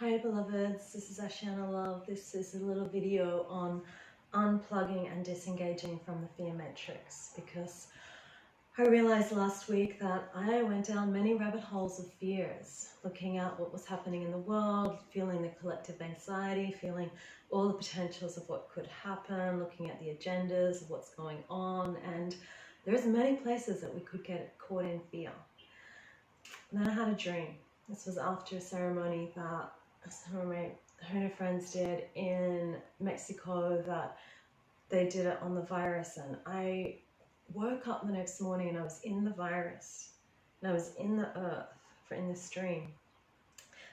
Hi beloveds, this is Ashiana Love. This is a little video on unplugging and disengaging from the fear matrix, because I realized last week that I went down many rabbit holes of fears, looking at what was happening in the world, feeling the collective anxiety, feeling all the potentials of what could happen, looking at the agendas of what's going on, and there's many places that we could get caught in fear. And then I had a dream. This was after a ceremony that some of my Hoona friends did in Mexico, that they did it on the virus, and I woke up the next morning and I was in the virus and I was in the earth in this dream.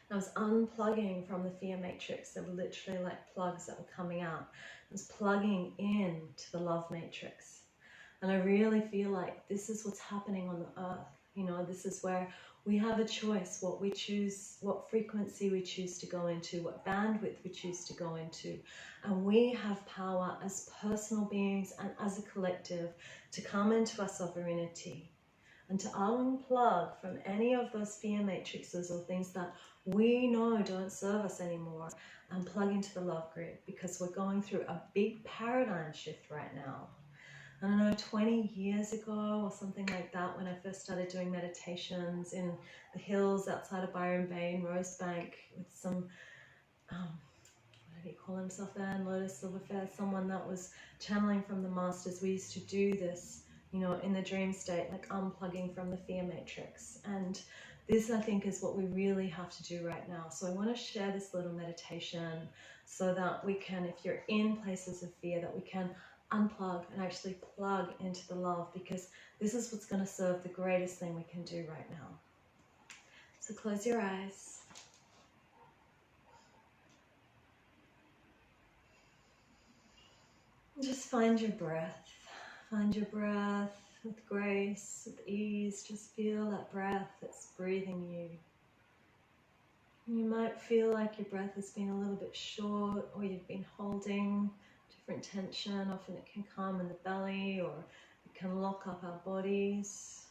And I was unplugging from the fear matrix. They were literally like plugs that were coming out. I was plugging in to the love matrix, and I really feel like this is what's happening on the earth. You know, this is where we have a choice, what we choose, what frequency we choose to go into, what bandwidth we choose to go into. And we have power as personal beings and as a collective to come into our sovereignty and to unplug from any of those fear matrices or things that we know don't serve us anymore, and plug into the love grid, because we're going through a big paradigm shift right now. I don't know, 20 years ago or something like that, when I first started doing meditations in the hills outside of Byron Bay in Rosebank with some, what did he call himself then? Lotus Silverfair, someone that was channeling from the masters. We used to do this, you know, in the dream state, like unplugging from the fear matrix. And this, I think, is what we really have to do right now. So I want to share this little meditation so that we can, if you're in places of fear, that we can unplug and actually plug into the love, because this is what's going to serve the greatest thing we can do right now. So close your eyes. Just find your breath. Find your breath with grace, with ease. Just feel that breath that's breathing you. You might feel like your breath has been a little bit short, or you've been holding different tension. Often it can come in the belly, or it can lock up our bodies.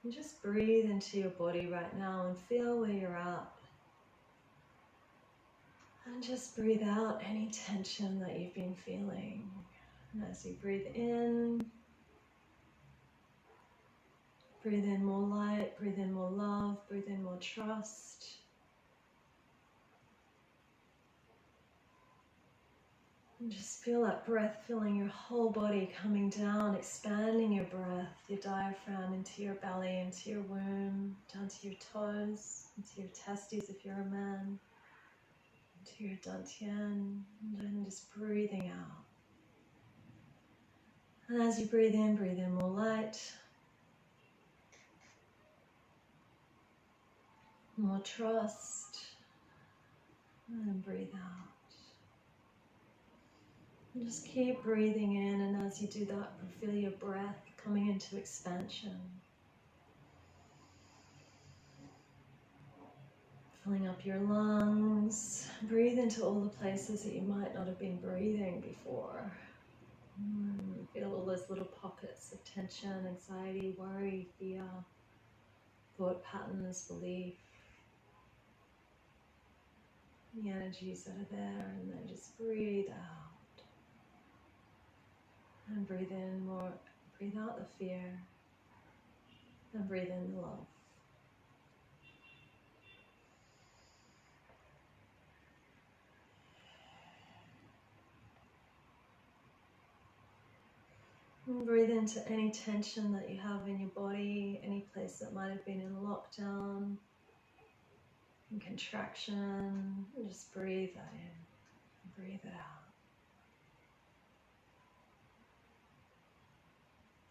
And just breathe into your body right now and feel where you're at. And just breathe out any tension that you've been feeling. And as you breathe in more light, breathe in more love, breathe in more trust. And just feel that breath filling your whole body, coming down, expanding your breath, your diaphragm into your belly, into your womb, down to your toes, into your testes if you're a man, into your dantian, and then just breathing out. And as you breathe in more light, more trust, and then breathe out. And just keep breathing in, and as you do that, feel your breath coming into expansion. Filling up your lungs. Breathe into all the places that you might not have been breathing before. Feel all those little pockets of tension, anxiety, worry, fear, thought patterns, belief. The energies that are there, and then just breathe out. And breathe in more, breathe out the fear, and breathe in the love. And breathe into any tension that you have in your body, any place that might have been in lockdown, in contraction, and just breathe that in, breathe it out.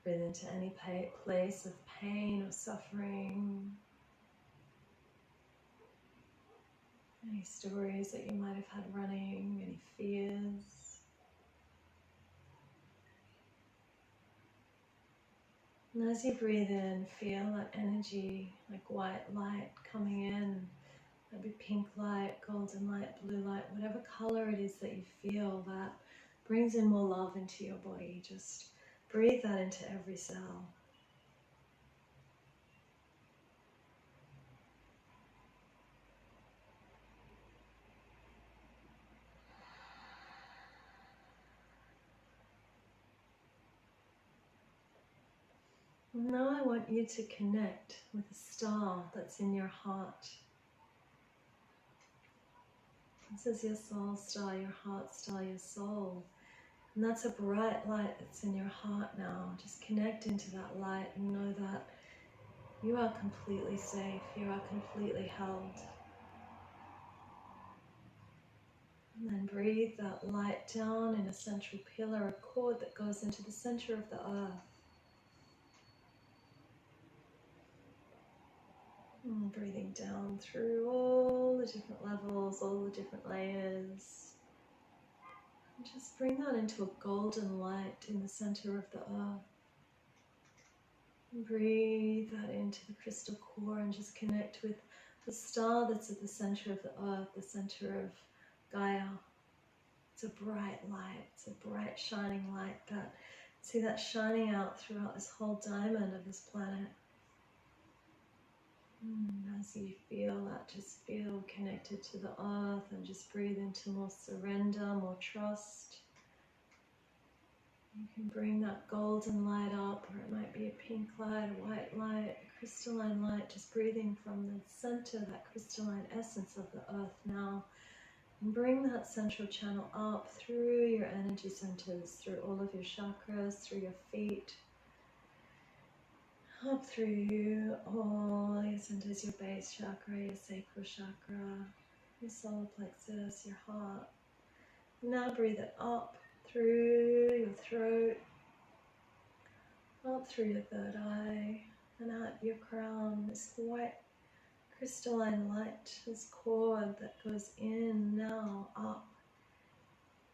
Breathe into any place of pain or suffering, any stories that you might have had running, any fears. And as you breathe in, feel that energy, like white light coming in, maybe pink light, golden light, blue light, whatever color it is that you feel, that brings in more love into your body. Just breathe that into every cell. Now I want you to connect with the star that's in your heart. This is your soul star, your heart star, your soul. And that's a bright light that's in your heart now. Just connect into that light and know that you are completely safe. You are completely held. And then breathe that light down in a central pillar, a cord that goes into the center of the earth. And breathing down through all the different levels, all the different layers. And just bring that into a golden light in the center of the earth. And breathe that into the crystal core and just connect with the star that's at the center of the earth, the center of Gaia. It's a bright light, it's a bright shining light that, see that shining out throughout this whole diamond of this planet. As you feel that, just feel connected to the earth and just breathe into more surrender, more trust. You can bring that golden light up, or it might be a pink light, a white light, a crystalline light, just breathing from the center, that crystalline essence of the earth now. And bring that central channel up through your energy centers, through all of your chakras, through your feet, up through all your centers, your base chakra, your sacral chakra, your solar plexus, your heart. Now breathe it up through your throat, up through your third eye, and out your crown, this white crystalline light, this cord that goes in now, up,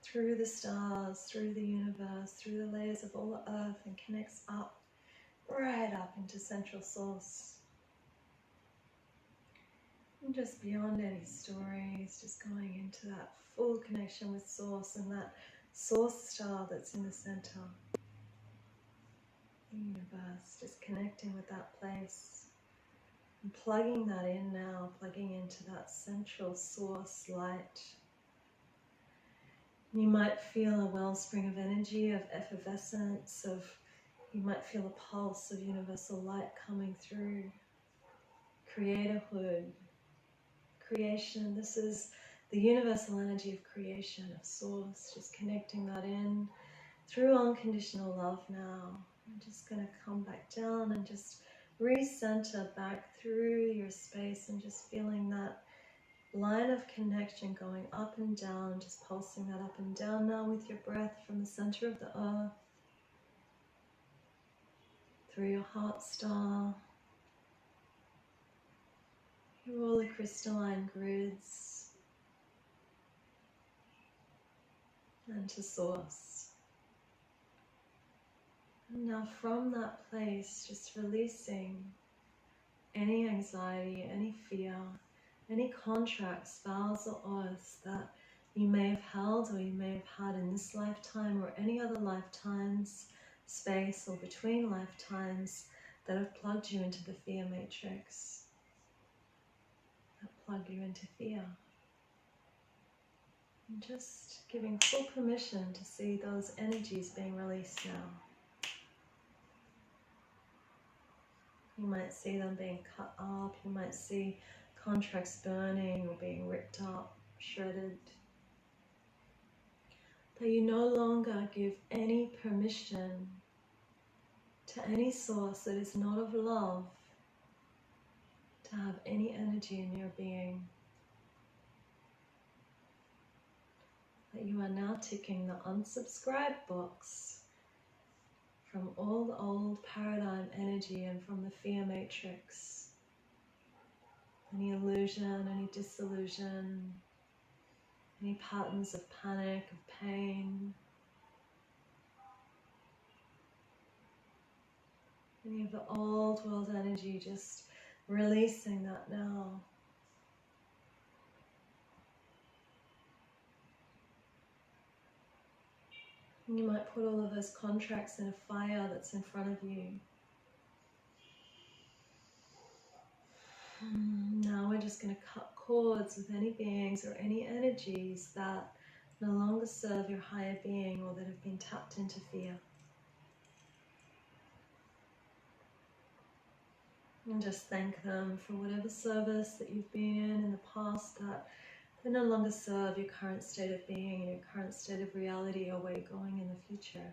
through the stars, through the universe, through the layers of all the earth, and connects up, right up into central source. And just beyond any stories, just going into that full connection with source and that source star that's in the center. The universe, just connecting with that place. And plugging that in now, plugging into that central source light. You might feel a wellspring of energy, of effervescence, you might feel a pulse of universal light coming through. Creatorhood, creation, this is the universal energy of creation, of source, just connecting that in through unconditional love now. I'm just going to come back down and just recenter back through your space and just feeling that line of connection going up and down, just pulsing that up and down now with your breath from the center of the earth, through your heart star, through all the crystalline grids, and to source. And now from that place, just releasing any anxiety, any fear, any contracts, vows or oaths that you may have held or you may have had in this lifetime or any other lifetimes, space or between lifetimes that have plugged you into the fear matrix, that plug you into fear. And just giving full permission to see those energies being released now. You might see them being cut up, you might see contracts burning or being ripped up, shredded. That you no longer give any permission to any source that is not of love to have any energy in your being. That you are now ticking the unsubscribe box from all the old paradigm energy and from the fear matrix. Any illusion, any disillusion, any patterns of panic, of pain, any of the old world energy, just releasing that now. And you might put all of those contracts in a fire that's in front of you. Now we're just going to cut cords with any beings or any energies that no longer serve your higher being or that have been tapped into fear. And just thank them for whatever service that you've been in the past that they no longer serve your current state of being and your current state of reality or where you're going in the future.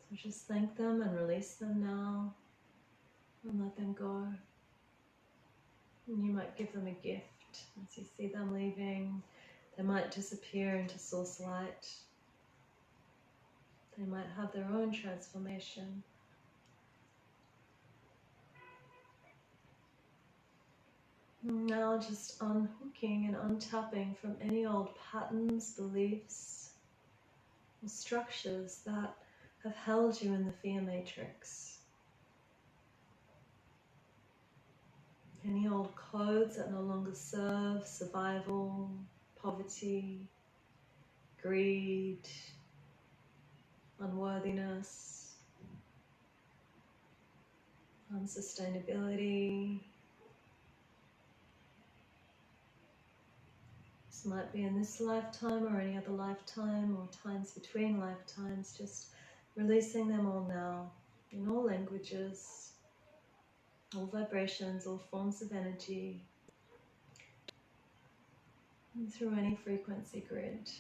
So just thank them and release them now and let them go. And you might give them a gift as you see them leaving. They might disappear into source light. They might have their own transformation. Now just unhooking and untapping from any old patterns, beliefs, or structures that have held you in the fear matrix. Any old codes that no longer serve survival, poverty, greed, unworthiness, unsustainability. This might be in this lifetime or any other lifetime or times between lifetimes, just releasing them all now in all languages, all vibrations, all forms of energy, and through any frequency grid.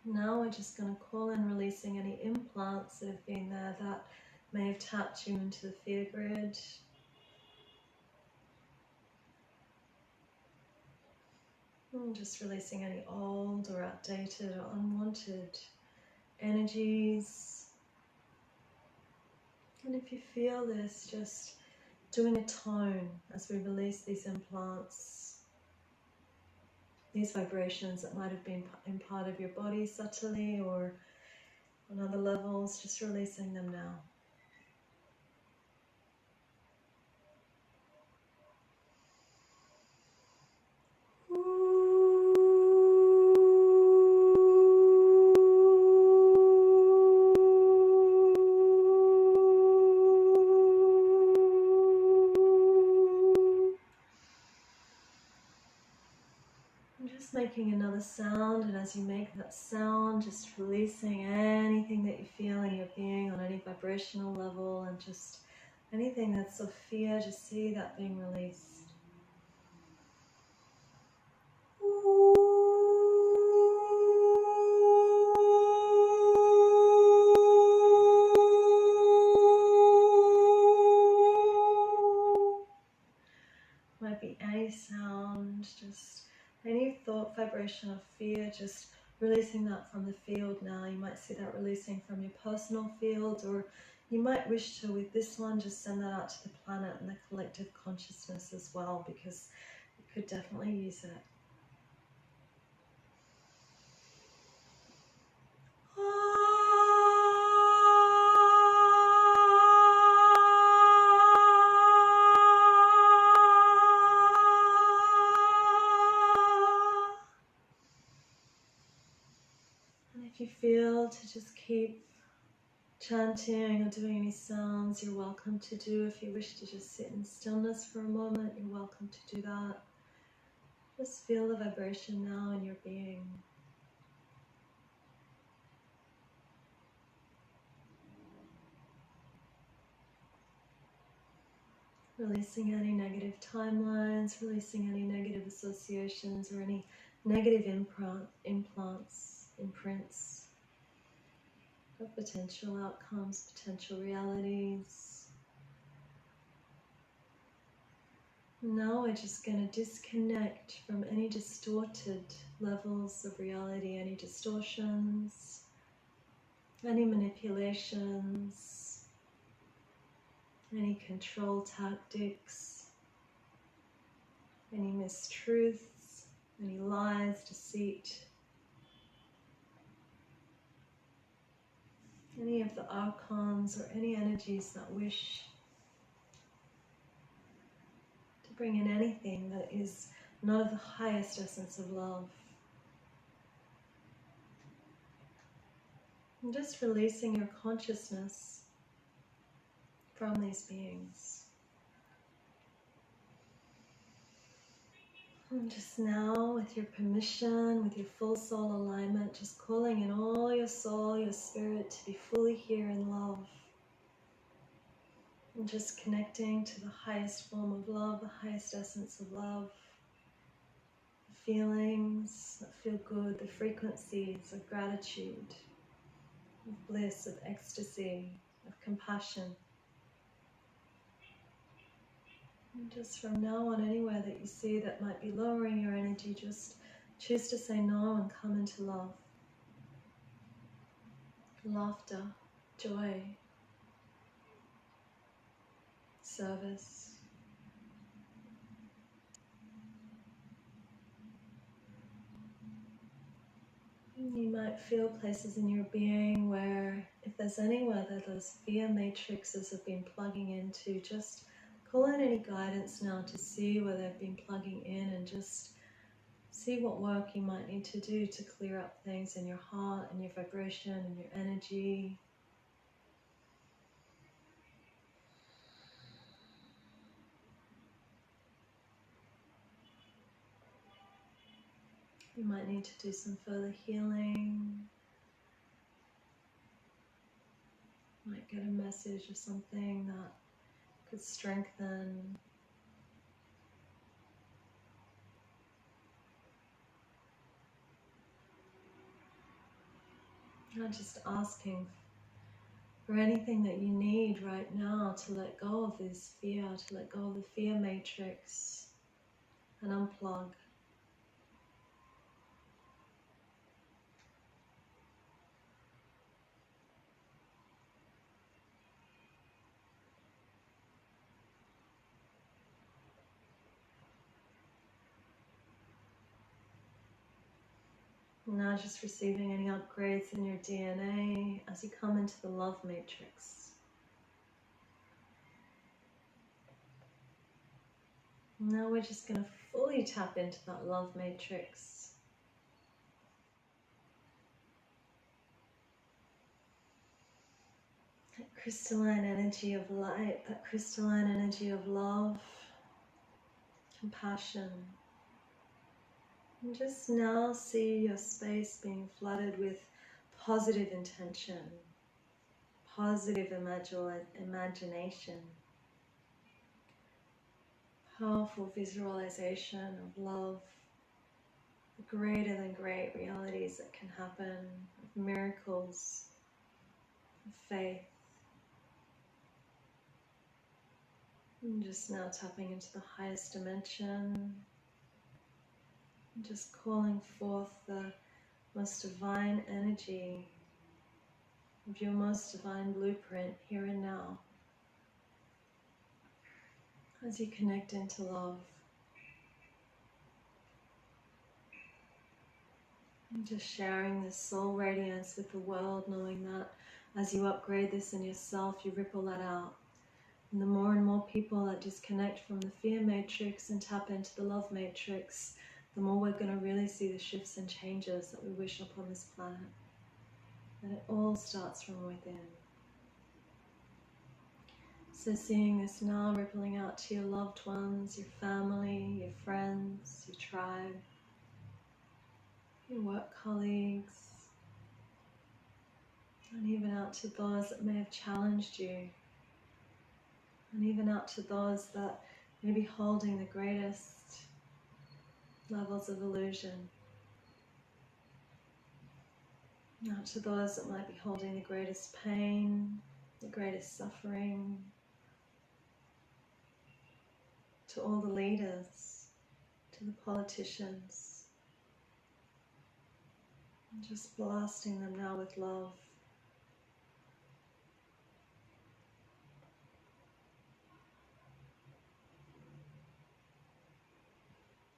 Now we're just going to call in releasing any implants that have been there that may have tapped you into the fear grid. And just releasing any old or outdated or unwanted energies. And if you feel this, just doing a tone as we release these implants, these vibrations that might have been in part of your body subtly or on other levels, just releasing them now. Just making another sound, and as you make that sound, just releasing anything that you feel in your being on any vibrational level, and just anything that's of fear, just see that being released. Might be any sound, just any thought, vibration of fear, just releasing that from the field now. You might see that releasing from your personal field, or you might wish to, with this one, just send that out to the planet and the collective consciousness as well, because you could definitely use it. If you feel to just keep chanting or doing any sounds, you're welcome to do. If you wish to just sit in stillness for a moment, you're welcome to do that. Just feel the vibration now in your being. Releasing any negative timelines, releasing any negative associations or any negative implants, imprints of potential outcomes, potential realities. Now we're just going to disconnect from any distorted levels of reality, any distortions, any manipulations, any control tactics, any mistruths, any lies, deceit, any of the archons or any energies that wish to bring in anything that is not of the highest essence of love. And just releasing your consciousness from these beings. And just now, with your permission, with your full soul alignment, just calling in all your soul, your spirit to be fully here in love. And just connecting to the highest form of love, the highest essence of love. The feelings that feel good, the frequencies of gratitude, of bliss, of ecstasy, of compassion. And just from now on, anywhere that you see that might be lowering your energy, just choose to say no and come into love. Laughter, joy, service. You might feel places in your being where, if there's anywhere that those fear matrices have been plugging into, just call in any guidance now to see where they've been plugging in and just see what work you might need to do to clear up things in your heart and your vibration and your energy. You might need to do some further healing. Might get a message of something that could strengthen. Not just asking for anything that you need right now to let go of this fear, to let go of the fear matrix and unplug. Now just receiving any upgrades in your DNA as you come into the love matrix. Now we're just going to fully tap into that love matrix. That crystalline energy of light, that crystalline energy of love, compassion. And just now see your space being flooded with positive intention, positive imagination, powerful visualization of love, the greater than great realities that can happen, of miracles, of faith. And just now tapping into the highest dimension, and just calling forth the most divine energy of your most divine blueprint here and now. As you connect into love, and just sharing this soul radiance with the world, knowing that as you upgrade this in yourself, you ripple that out. And the more and more people that disconnect from the fear matrix and tap into the love matrix, the more we're going to really see the shifts and changes that we wish upon this planet. And it all starts from within. So seeing this now rippling out to your loved ones, your family, your friends, your tribe, your work colleagues, and even out to those that may have challenged you, and even out to those that may be holding the greatest levels of illusion, out to those that might be holding the greatest pain, the greatest suffering, to all the leaders, to the politicians, and just blasting them now with love.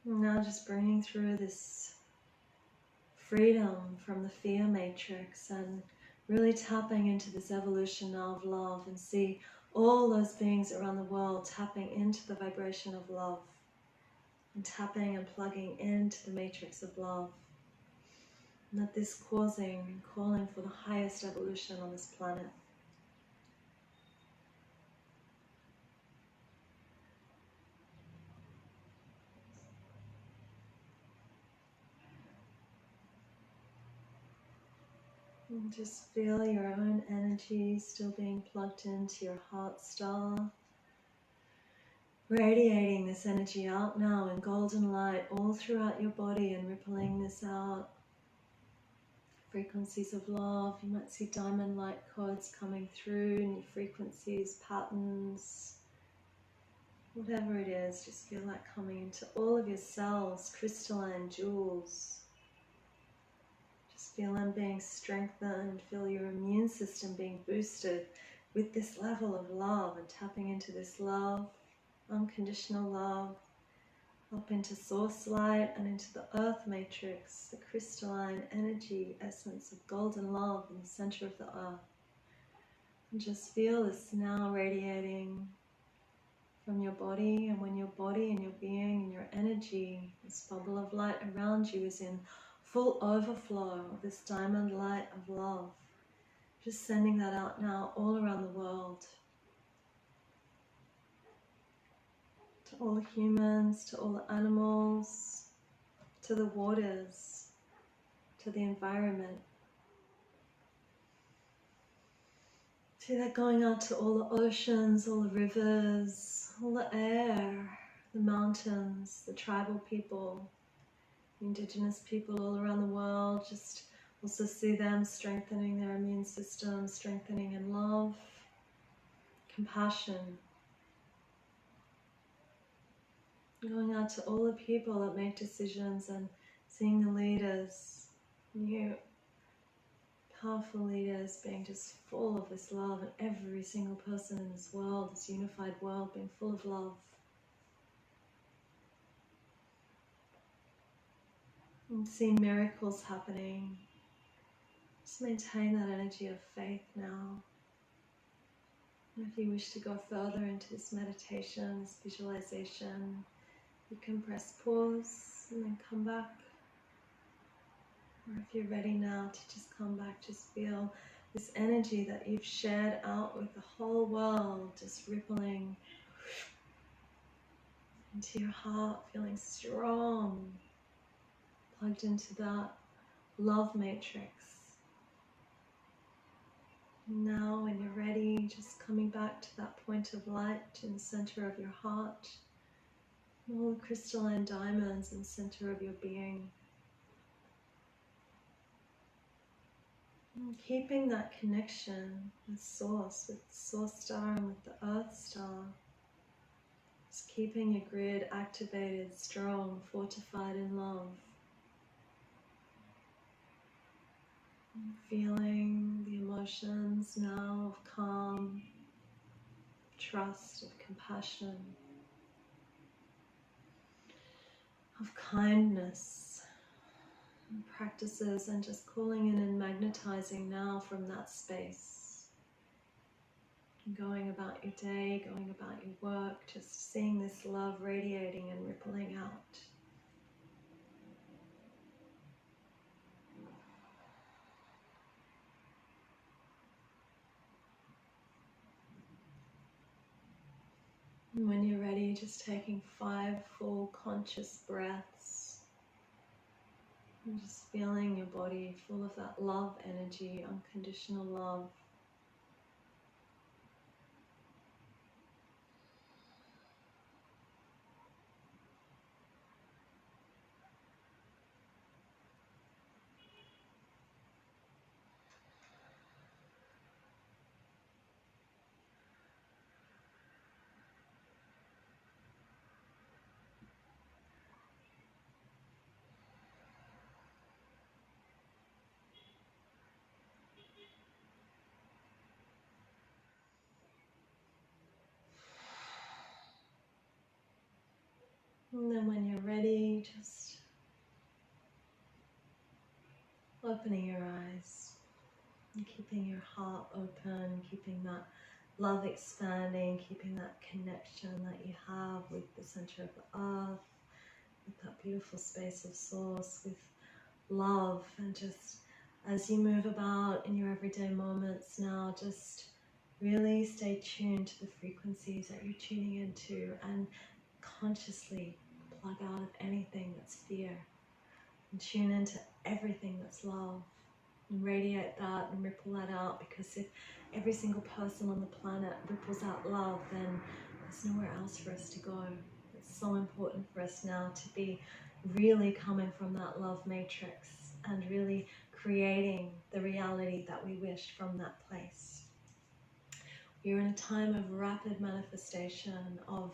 And now just bringing through this freedom from the fear matrix and really tapping into this evolution now of love, and see all those beings around the world tapping into the vibration of love and tapping and plugging into the matrix of love. And that this causing and calling for the highest evolution on this planet. And just feel your own energy still being plugged into your heart star. Radiating this energy out now in golden light all throughout your body and rippling this out. Frequencies of love. You might see diamond light codes coming through, new frequencies, patterns. Whatever it is, just feel that coming into all of your cells, crystalline jewels. Just feel them being strengthened, feel your immune system being boosted with this level of love and tapping into this love, unconditional love, up into source light and into the earth matrix, the crystalline energy essence of golden love in the center of the earth. And just feel this now radiating from your body, and when your body and your being and your energy, this bubble of light around you is in full overflow of this diamond light of love. Just sending that out now all around the world. To all the humans, to all the animals, to the waters, to the environment. See that going out to all the oceans, all the rivers, all the air, the mountains, the tribal people, indigenous people all around the world. Just also see them strengthening their immune system, strengthening in love, compassion. Going out to all the people that make decisions and seeing the leaders, new powerful leaders being just full of this love, and every single person in this world, this unified world, being full of love. And seeing miracles happening. Just maintain that energy of faith now. And if you wish to go further into this meditation, this visualization, you can press pause and then come back. Or if you're ready now to just come back, just feel this energy that you've shared out with the whole world, just rippling into your heart, feeling strong, plugged into that love matrix. Now when you're ready, just coming back to that point of light in the center of your heart, all the crystalline diamonds in the center of your being. And keeping that connection with Source, with the Source Star and with the Earth Star. Just keeping your grid activated, strong, fortified in love. And feeling the emotions now of calm, trust, of compassion, of kindness. Practices, and just calling in and magnetizing now from that space. Going about your day, going about your work, just seeing this love radiating and rippling out. And when you're ready, just taking 5 full conscious breaths. And just feeling your body full of that love energy, unconditional love. And then when you're ready, just opening your eyes and keeping your heart open, keeping that love expanding, keeping that connection that you have with the center of the earth, with that beautiful space of Source, with love. And just as you move about in your everyday moments now, just really stay tuned to the frequencies that you're tuning into and consciously plug out of anything that's fear and tune into everything that's love. and radiate that and ripple that out, because if every single person on the planet ripples out love, then there's nowhere else for us to go. It's so important for us now to be really coming from that love matrix and really creating the reality that we wish from that place. We're in a time of rapid manifestation, of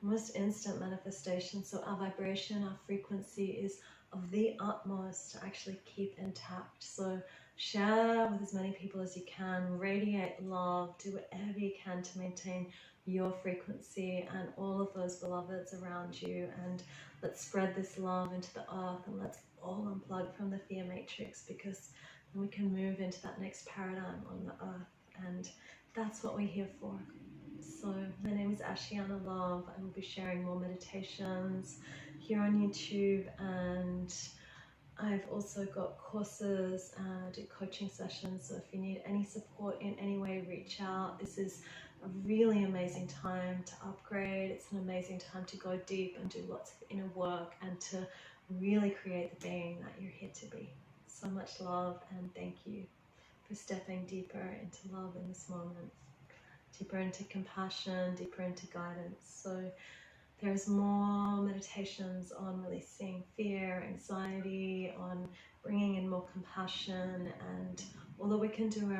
almost instant manifestation, so our vibration, our frequency is of the utmost to actually keep intact. So share with as many people as you can, radiate love, do whatever you can to maintain your frequency and all of those beloveds around you, and let's spread this love into the earth, and let's all unplug from the fear matrix, because then we can move into that next paradigm on the earth, and that's what we're here for. So my name is Ashiana Love. I will be sharing more meditations here on YouTube, and I've also got courses, do coaching sessions, so if you need any support in any way, reach out. This is a really amazing time to upgrade. It's an amazing time to go deep and do lots of inner work and to really create the being that you're here to be. So much love, and thank you for stepping deeper into love in this moment, deeper into compassion, deeper into guidance. So there's more meditations on releasing fear, anxiety, on bringing in more compassion, and all that we can do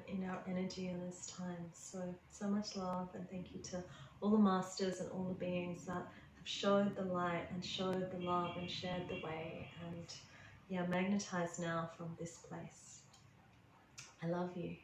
in our energy in this time. So much love, and thank you to all the masters and all the beings that have showed the light and showed the love and shared the way, and yeah, magnetize now from this place. I love you.